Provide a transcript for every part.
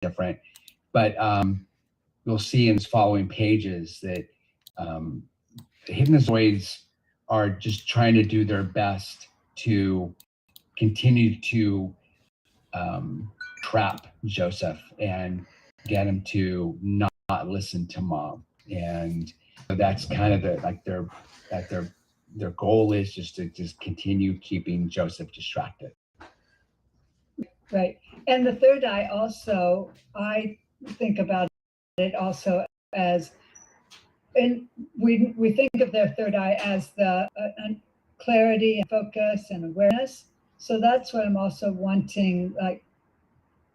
different. But you'll see in the following pages that the Hypnos Zoids are just trying to do their best to continue to trap Joseph and get him to not listen to mom. And that's kind of their goal is just to continue keeping Joseph distracted. Right. And the third eye also, I think about it also as, and we think of their third eye as the clarity and focus and awareness. So that's what I'm also wanting, like,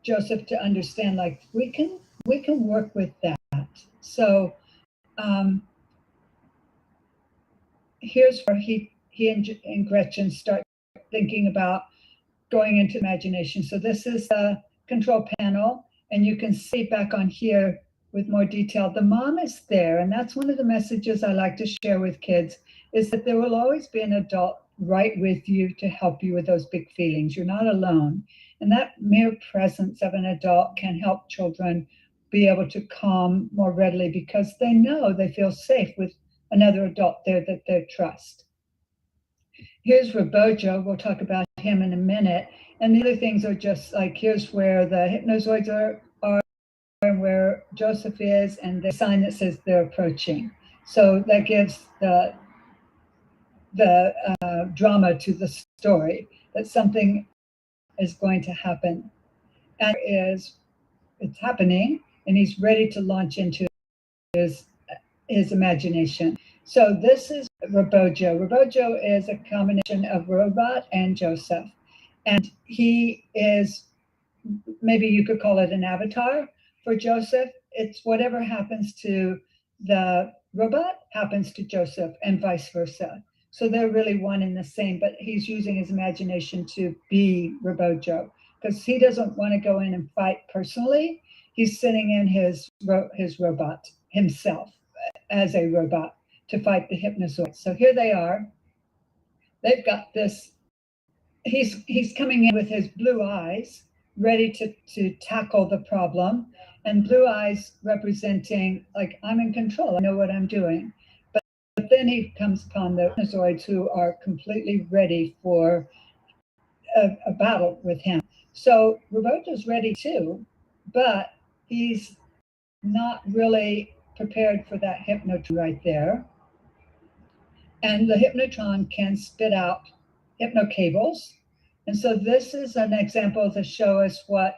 Joseph to understand, like, we can work with that. So here's where he and Gretchen start thinking about going into imagination. So this is the control panel, and you can see back on here with more detail, the mom is there. And that's one of the messages I like to share with kids, is that there will always be an adult right with you to help you with those big feelings. You're not alone. And that mere presence of an adult can help children be able to calm more readily, because they know they feel safe with another adult there that they trust. Here's Reojo. We'll talk about him in a minute. And the other things are just like, here's where the Hypnos Zoids are and where Joseph is, and the sign that says they're approaching. So that gives the drama to the story, that something is going to happen. And it's happening, and he's ready to launch into his imagination. So this is Reojo. Reojo is a combination of robot and Joseph. And he is, maybe you could call it an avatar for Joseph. It's whatever happens to the robot happens to Joseph, and vice versa. So they're really one and the same, but he's using his imagination to be Reojo, because he doesn't want to go in and fight personally. He's sitting in his robot himself as a robot to fight the Hypnos Zoids. So here they are. They've got this. He's coming in with his blue eyes, ready to tackle the problem, and blue eyes representing, like, I'm in control. I know what I'm doing. But then he comes upon the Hypnos Zoids, who are completely ready for a battle with him. So Reojo's ready too, but he's not really prepared for that hypnotron right there. And the hypnotron can spit out hypno cables. And so this is an example to show us what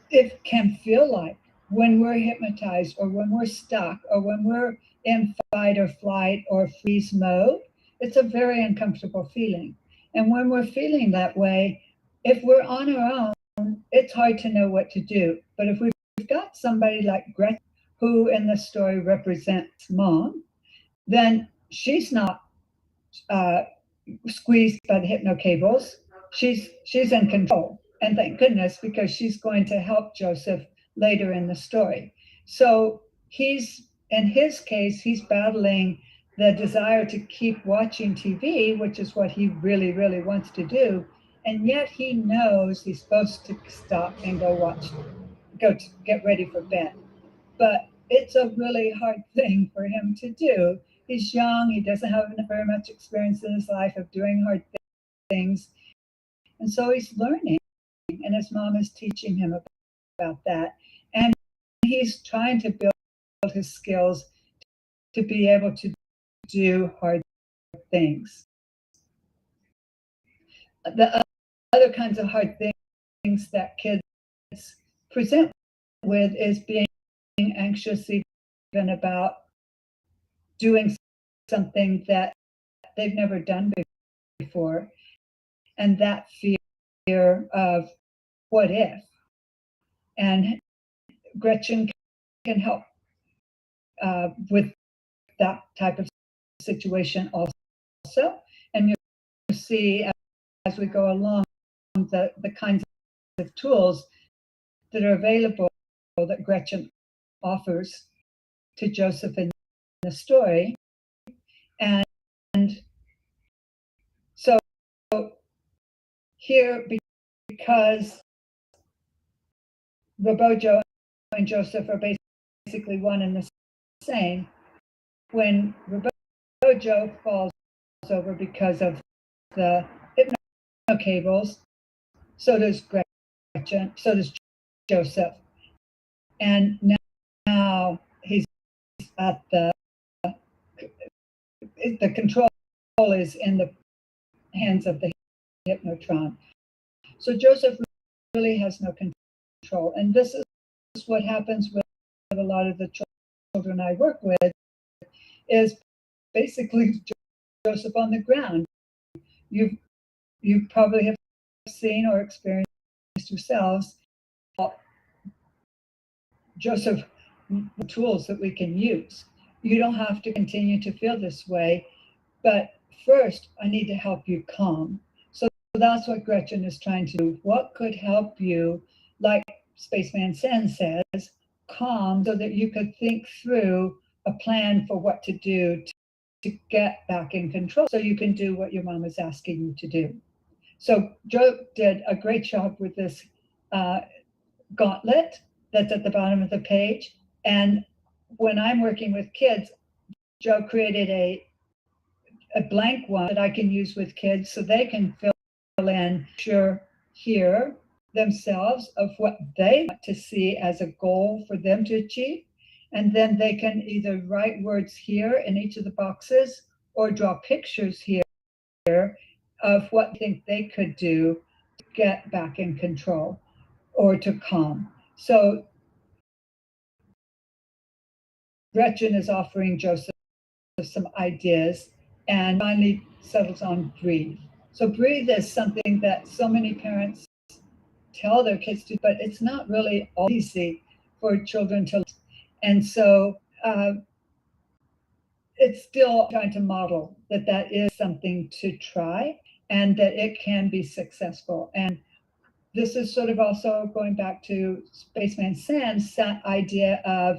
it can feel like when we're hypnotized, or when we're stuck, or when we're in fight or flight or freeze mode. It's a very uncomfortable feeling. And when we're feeling that way, if we're on our own, it's hard to know what to do. But if we've got somebody like Gretchen, who in the story represents mom, then she's not squeezed by the hypno cables. She's in control, and thank goodness, because she's going to help Joseph later in the story. So in his case, he's battling the desire to keep watching TV, which is what he really, really wants to do. And yet he knows he's supposed to stop and go to get ready for bed. But it's a really hard thing for him to do. He's young. He doesn't have very much experience in his life of doing hard things. And so he's learning, and his mom is teaching him about that. And he's trying to build his skills to be able to do hard things. The other kinds of hard things that kids present with is being anxious even about doing something that they've never done before, and that fear of what if. And Gretchen can help with that type of situation also. And you'll see as we go along the kinds of tools that are available that Gretchen offers to Joseph in the story. And so here, because Reojo and Joseph are basically one and the same. When Reojo falls over because of the hypno cables, so does Gretchen, so does Joseph. And now he's at the control is in the hands of the hypnotron. So Joseph really has no control. And this is what happens with a lot of the children I work with, is basically Joseph on the ground. You probably have seen or experienced yourselves Joseph tools that we can use. You don't have to continue to feel this way, but first I need to help you calm. So that's what Gretchen is trying to do. What could help you, like Spaceman Sen says, calm, so that you could think through a plan for what to do to get back in control, so you can do what your mom is asking you to do. So Joe did a great job with this gauntlet that's at the bottom of the page. And when I'm working with kids, Joe created a blank one that I can use with kids so they can fill in, here themselves of what they want to see as a goal for them to achieve. And then they can either write words here in each of the boxes or draw pictures here of what they think they could do to get back in control or to calm. So Gretchen is offering Joseph some ideas and finally settles on breathe. So breathe is something that so many parents tell their kids to, but it's not really easy for children to. And so it's still trying to model that is something to try and that it can be successful. And this is sort of also going back to Spaceman Sam's idea of,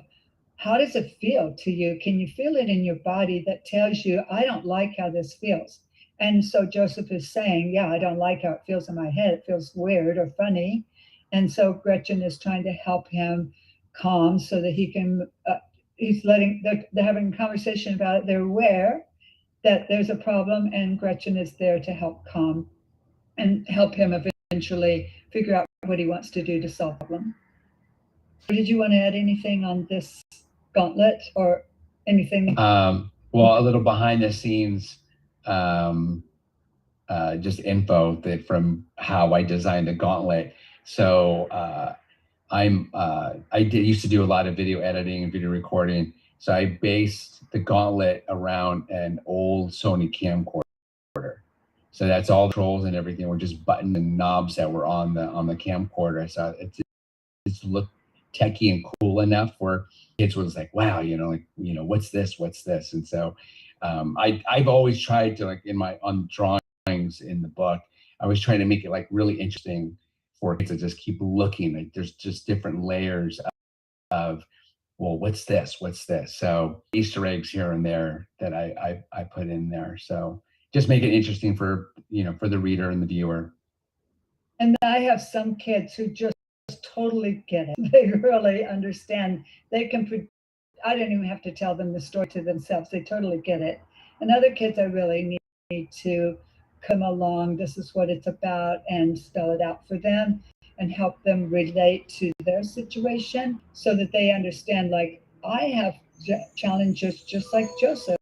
how does it feel to you? Can you feel it in your body that tells you, I don't like how this feels? And so Joseph is saying, yeah, I don't like how it feels in my head. It feels weird or funny. And so Gretchen is trying to help him calm so that he can, they're having a conversation about it. They're aware that there's a problem, and Gretchen is there to help calm and help him eventually figure out what he wants to do to solve the problem. Did you want to add anything on this gauntlet or anything? Well, a little behind the scenes, just info that from how I designed the gauntlet. So I used to do a lot of video editing and video recording. So I based the gauntlet around an old Sony camcorder. So that's all the controls and everything were just buttons and knobs that were on the camcorder. So it's looked techie and cool enough where kids was like, wow, what's this? And so I've always tried to, like, on drawings in the book, I was trying to make it like really interesting for kids to just keep looking. Like there's just different layers of well, what's this? So Easter eggs here and there that I put in there. So just make it interesting for the reader and the viewer. And I have some kids who just totally get it. They really understand. I don't even have to tell them the story to themselves. They totally get it. And other kids, I really need to come along. This is what it's about, and spell it out for them and help them relate to their situation so that they understand, like, I have challenges just like Joseph.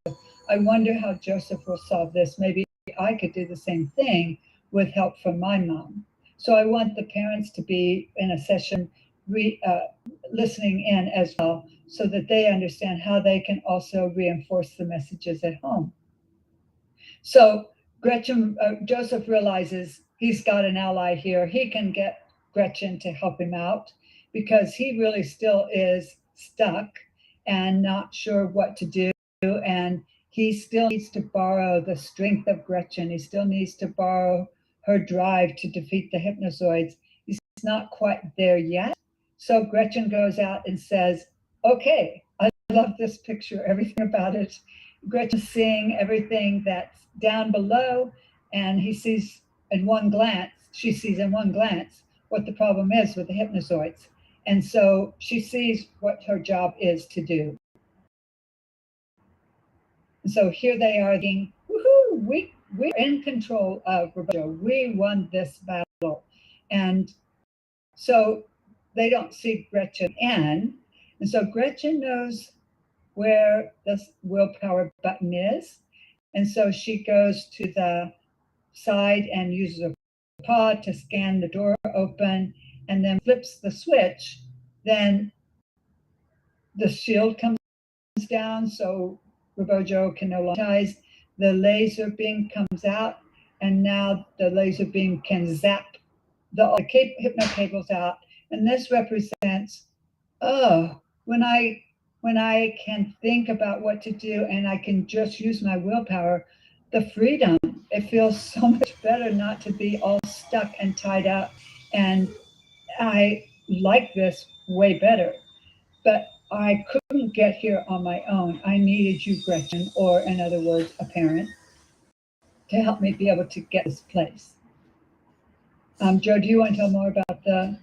I wonder how Joseph will solve this. Maybe I could do the same thing with help from my mom. So I want the parents to be in a session listening in as well, so that they understand how they can also reinforce the messages at home. So Joseph realizes he's got an ally here. He can get Gretchen to help him out because he really still is stuck and not sure what to do. And he still needs to borrow the strength of Gretchen. He still needs to borrow her drive to defeat the Hypnos Zoids. He's not quite there yet. So Gretchen goes out and says, okay, I love this picture, everything about it. Gretchen's seeing everything that's down below, and she sees in one glance what the problem is with the Hypnos Zoids. And so she sees what her job is to do. And so here they are thinking, woohoo, we're in control of Reojo. We won this battle. And so they don't see Gretchen in. And so Gretchen knows where the willpower button is. And so she goes to the side and uses her paw to scan the door open and then flips the switch. Then the shield comes down so Reojo can no longer hypnotize. The laser beam comes out, and now the laser beam can zap the hypno cables out. And this represents, oh, when I can think about what to do and I can just use my willpower, the freedom, it feels so much better not to be all stuck and tied up. And I like this way better. But I couldn't get here on my own. I needed you, Gretchen, or in other words, a parent, to help me be able to get this place. Joe, do you want to tell more about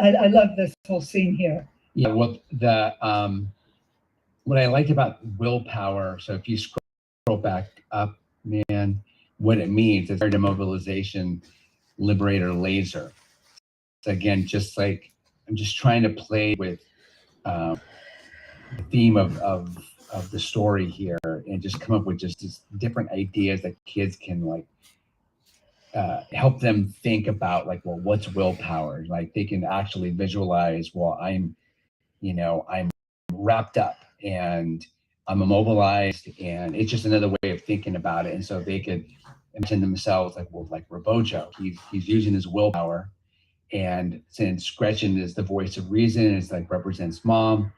I love this whole scene here. Yeah, well, what I liked about willpower, so if you scroll back up, man, what it means is demobilization liberator laser. So again, just like I'm just trying to play with the theme of the story here and just come up with just different ideas that kids can like help them think about, like, well, what's willpower? Like they can actually visualize, well, I'm wrapped up and I'm immobilized, and it's just another way of thinking about it. And so they could imagine themselves like, well, like Reojo, he's using his willpower. And since Gretchen is the voice of reason, it's like represents mom,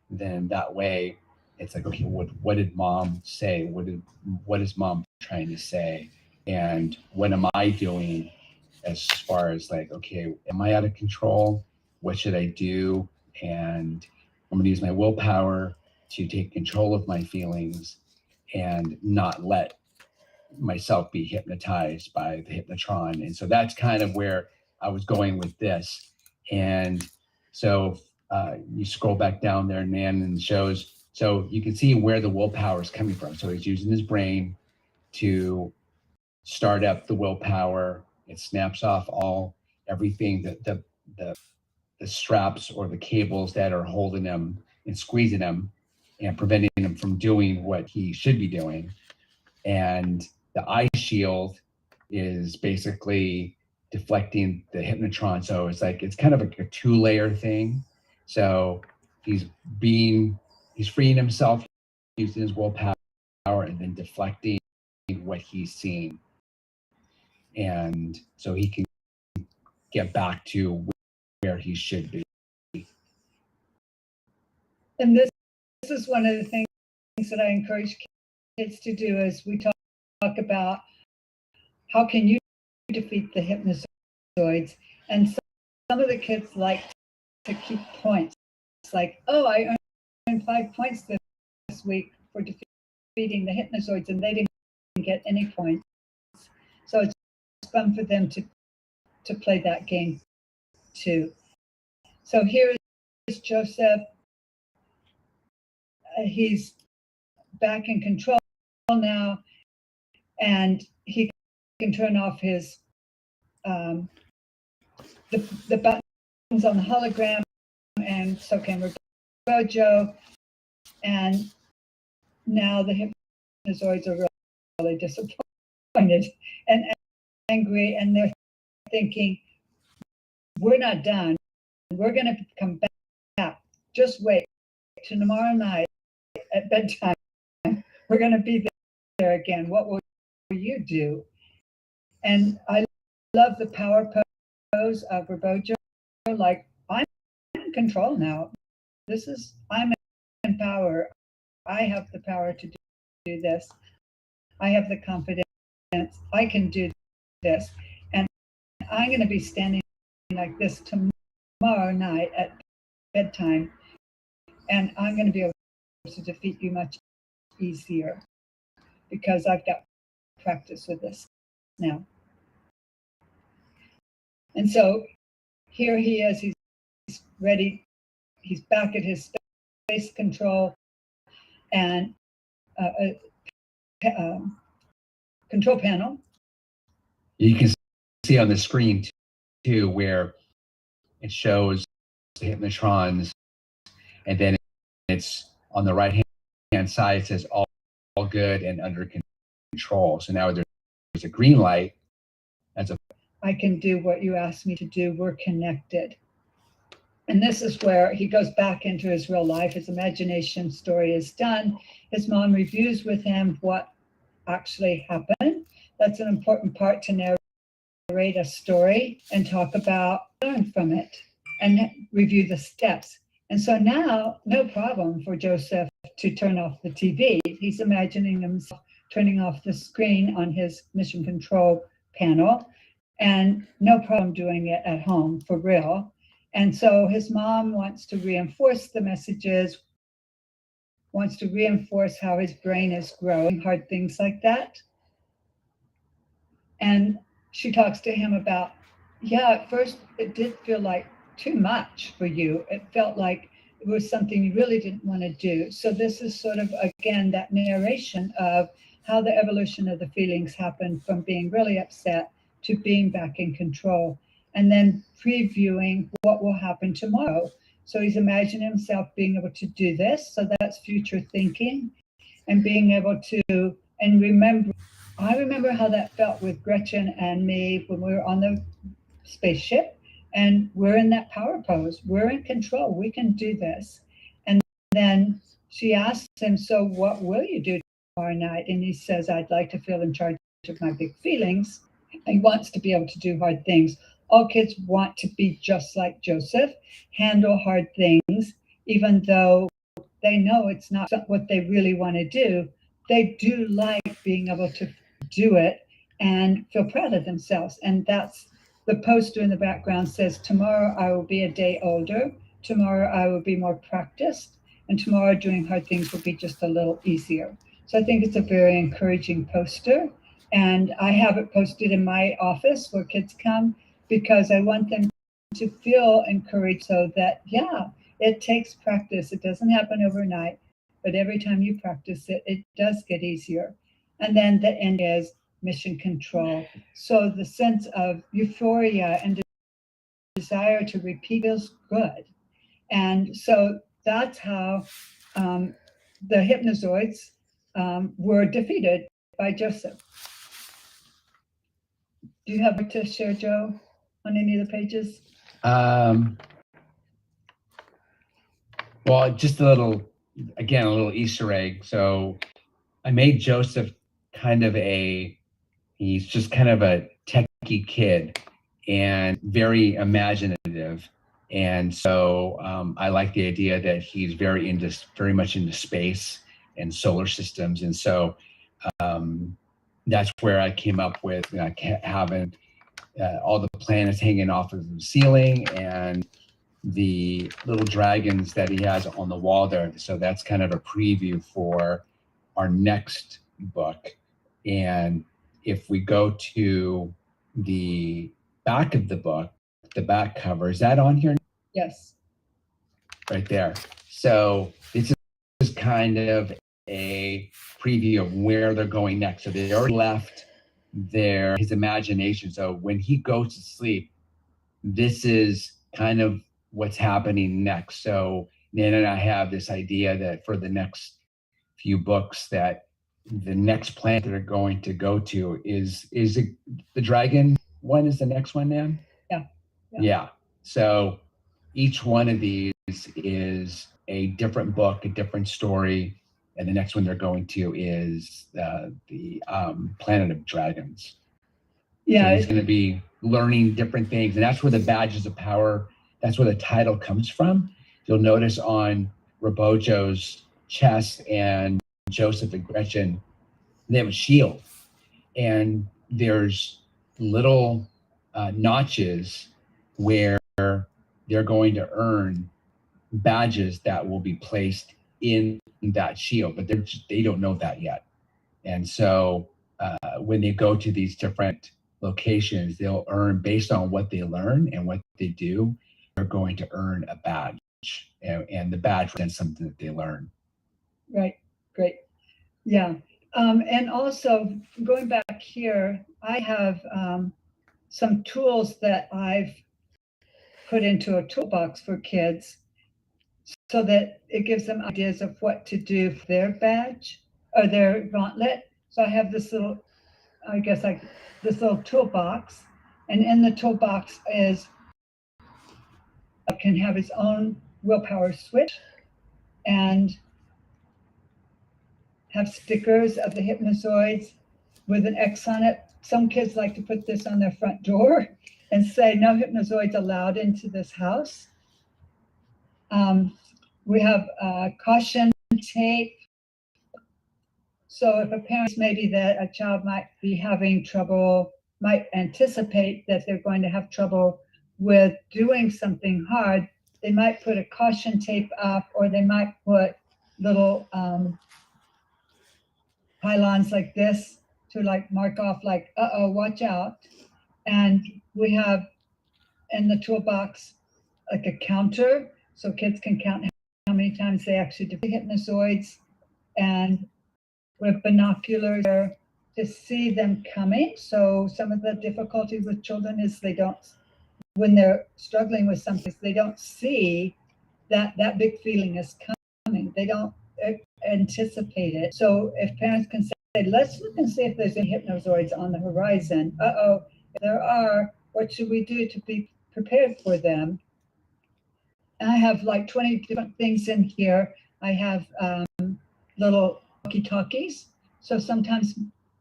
then that way it's like, okay, what did mom say? What is mom trying to say? And what am I doing as far as like, okay, am I out of control? What should I do? And I'm going to use my willpower to take control of my feelings and not let myself be hypnotized by the hypnotron. And so that's kind of where I was going with this. And so you scroll back down there, Nan, and shows, so you can see where the willpower is coming from. So he's using his brain to start up the willpower. It snaps off everything that the straps or the cables that are holding him and squeezing him and preventing him from doing what he should be doing. And the eye shield is basically deflecting the hypnotron. So it's kind of like a 2-layer thing. So he's freeing himself using his willpower and then deflecting what he's seeing. And so he can get back to where he should be. And this is one of the things that I encourage kids to do as we talk about how can you defeat the Hypnos Zoids. And some of the kids like to keep points. It's like, oh, I earned 5 points this week for defeating the Hypnos Zoids, and they didn't get any points. So it's fun for them to play that game too. So here is Joseph. He's back in control now, and he can turn off his the buttons on the hologram, and so can Reojo. And now the Hypnozoids are really disappointed and angry, and they're thinking, we're not done. We're going to come back. Just wait till tomorrow night at bedtime. We're going to be there again. What will you do? And I love the power pose of Reojo. Like, I'm in control now. I'm in power. I have the power to do this. I have the confidence. I can do this. And I'm going to be standing like this tomorrow night at bedtime. And I'm going to be able to defeat you much easier because I've got practice with this now. And so here he is. He's ready. He's back at his space control and control panel. You can see on the screen too where it shows the hypnotrons, and then it's on the right hand side, it says all good and under control. So now there's a green light. I can do what you asked me to do. We're connected. And this is where he goes back into his real life. His imagination story is done. His mom reviews with him what actually happened. That's an important part to narrate a story and talk about, learn from it, and review the steps. And so now, no problem for Joseph to turn off the TV. He's imagining himself turning off the screen on his mission control panel, and no problem doing it at home for real. And so his mom wants to reinforce the messages, wants to reinforce how his brain is growing, hard things like that. And she talks to him about, yeah, at first it did feel like too much for you. It felt like it was something you really didn't want to do. So this is sort of, again, that narration of how the evolution of the feelings happened from being really upset to being back in control, and then previewing what will happen tomorrow. So he's imagining himself being able to do this. So that's future thinking, and being able to, and remember, I remember how that felt with Gretchen and me when we were on the spaceship, and we're in that power pose. We're in control. We can do this. And then she asks him, so what will you do tomorrow night? And he says, I'd like to feel in charge of my big feelings. He wants to be able to do hard things. All kids want to be just like Joseph, handle hard things, even though they know it's not what they really want to do. They do like being able to do it and feel proud of themselves. And that's the poster in the background says, tomorrow I will be a day older. Tomorrow I will be more practiced. And tomorrow doing hard things will be just a little easier. So I think it's a very encouraging poster. And I have it posted in my office where kids come, because I want them to feel encouraged, so that, yeah, it takes practice. It doesn't happen overnight, but every time you practice it, it does get easier. And then the end is mission control. So the sense of euphoria and desire to repeat feels good. And so that's how the Hypnos Zoids were defeated by Joseph. Do you have more to share, Joe, on any of the pages? Well, just a little Easter egg. So I made Joseph he's just kind of a techie kid and very imaginative. And so I like the idea that he's very much into space and solar systems. And so that's where I came up with having all the planets hanging off of the ceiling and the little dragons that he has on the wall there. So that's kind of a preview for our next book. And if we go to the back of the book, the back cover, is that on here? Yes. Right there. So this is kind of a preview of where they're going next. So they already left his imagination. So when he goes to sleep, this is kind of what's happening next. So Nan and I have this idea that for the next few books, that the next planet they're going to go to is the dragon one is the next one, Nan? Yeah. So each one of these is a different book, a different story, and the next one they're going to is the planet of dragons. Yeah, so he's going to be learning different things, and that's where the badges of power, that's where the title comes from. You'll notice on Reojo's chest and Joseph and Gretchen, they have a shield, and there's little notches where they're going to earn badges that will be placed in that shield, but they don't know that yet. And so when they go to these different locations, they'll earn based on what they learn and what they do. they're going to earn a badge, and the badge represents something that they learn. Right. Great. Yeah. And also going back here, I have some tools that I've put into a toolbox for kids so that it gives them ideas of what to do for their badge or their gauntlet. So I have this little, I guess like this little toolbox, and in the toolbox is can have its own willpower switch and have stickers of the Hypnos Zoids with an X on it. Some kids like to put this on their front door and say, no Hypnos Zoids allowed into this house. We have caution tape. So if a parent maybe that a child might be having trouble, might anticipate that they're going to have trouble with doing something hard, they might put a caution tape up, or they might put little pylons like this to like mark off like, uh-oh, watch out. And we have in the toolbox like a counter so kids can count how many times they actually do Hypnos Zoids, and with binoculars to see them coming. So some of the difficulty with children is they don't, when they're struggling with something, they don't see that big feeling is coming. They don't anticipate it. So if parents can say, let's look and see if there's any Hypnos Zoids on the horizon. Uh-oh, if there are, what should we do to be prepared for them? And I have like 20 different things in here. I have little walkie-talkies. So sometimes,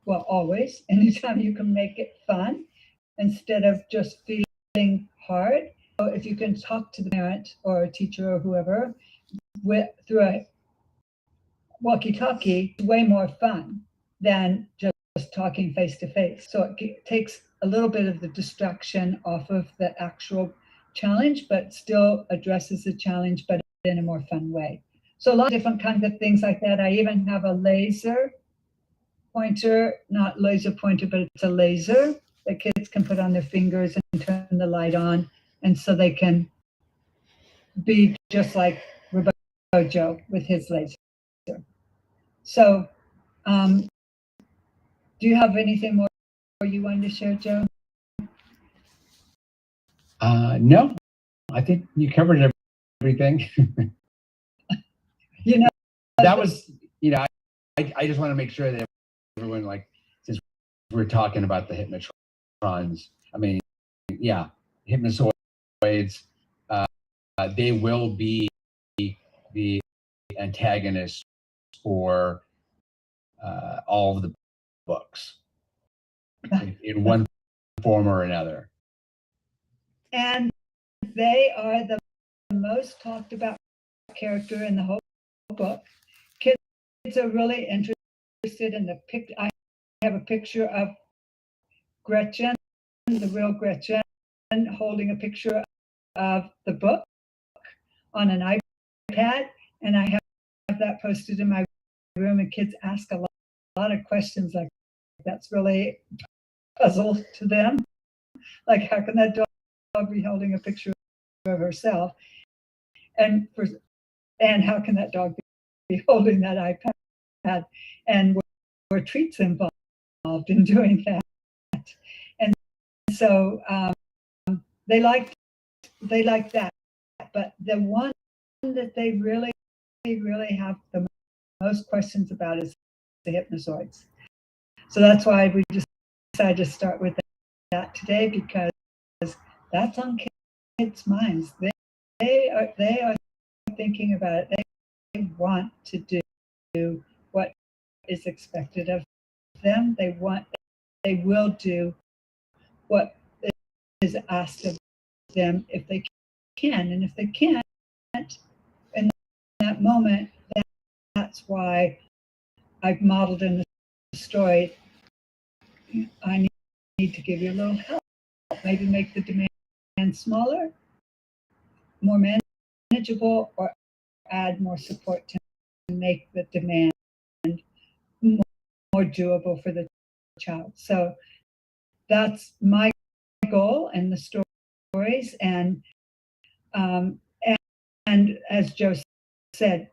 well, always, anytime you can make it fun instead of just feeling hard. So if you can talk to the parent or a teacher or whoever through a walkie-talkie, it's way more fun than just talking face to face. So it takes a little bit of the distraction off of the actual challenge, but still addresses the challenge, but in a more fun way. So a lot of different kinds of things like that. I even have a laser pointer, not laser pointer, but it's a laser that kids can put on their fingers and turn the light on. And so they can be just like Reojo with his laser. So do you have anything more you wanted to share, Joe? No, I think you covered everything. You know, that was, I just want to make sure that everyone, like, since we're talking about the Hypnotrons, I mean, yeah, Hypnos Zoids, they will be the antagonists for all of the books in one form or another. And they are the most talked about character in the whole book. Kids are really interested in the picture. I have a picture of Gretchen, the real Gretchen, holding a picture of the book on an iPad, and I have that posted in my room, and kids ask a lot of questions like that's really a puzzle to them. Like, how can that dog be holding a picture of herself? And how can that dog be holding that iPad? And were treats involved in doing that? And so they like that. But the one that they really have the most questions about is the Hypnos Zoids. So that's why we decided to start with that today, because that's on kids' minds. They are thinking about it. They want to do what is expected of them. They will do what is asked of them if they can. And if they can't, in that moment, that's why I've modeled in the story, I need to give you a little help. Maybe make the demand smaller, more manageable, or add more support to make the demand more doable for the child. So that's my goal in the stories. And And as Joe said,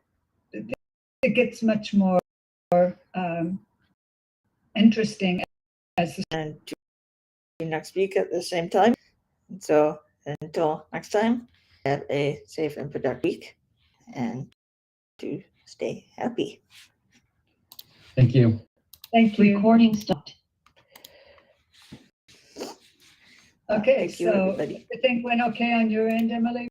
it gets much more interesting as and see you next week at the same time. So until next time, have a safe and productive week, and to stay happy. Thank you. Thank you. Recording stopped. Okay, Thank you, so everybody. everything went okay on your end, Emily?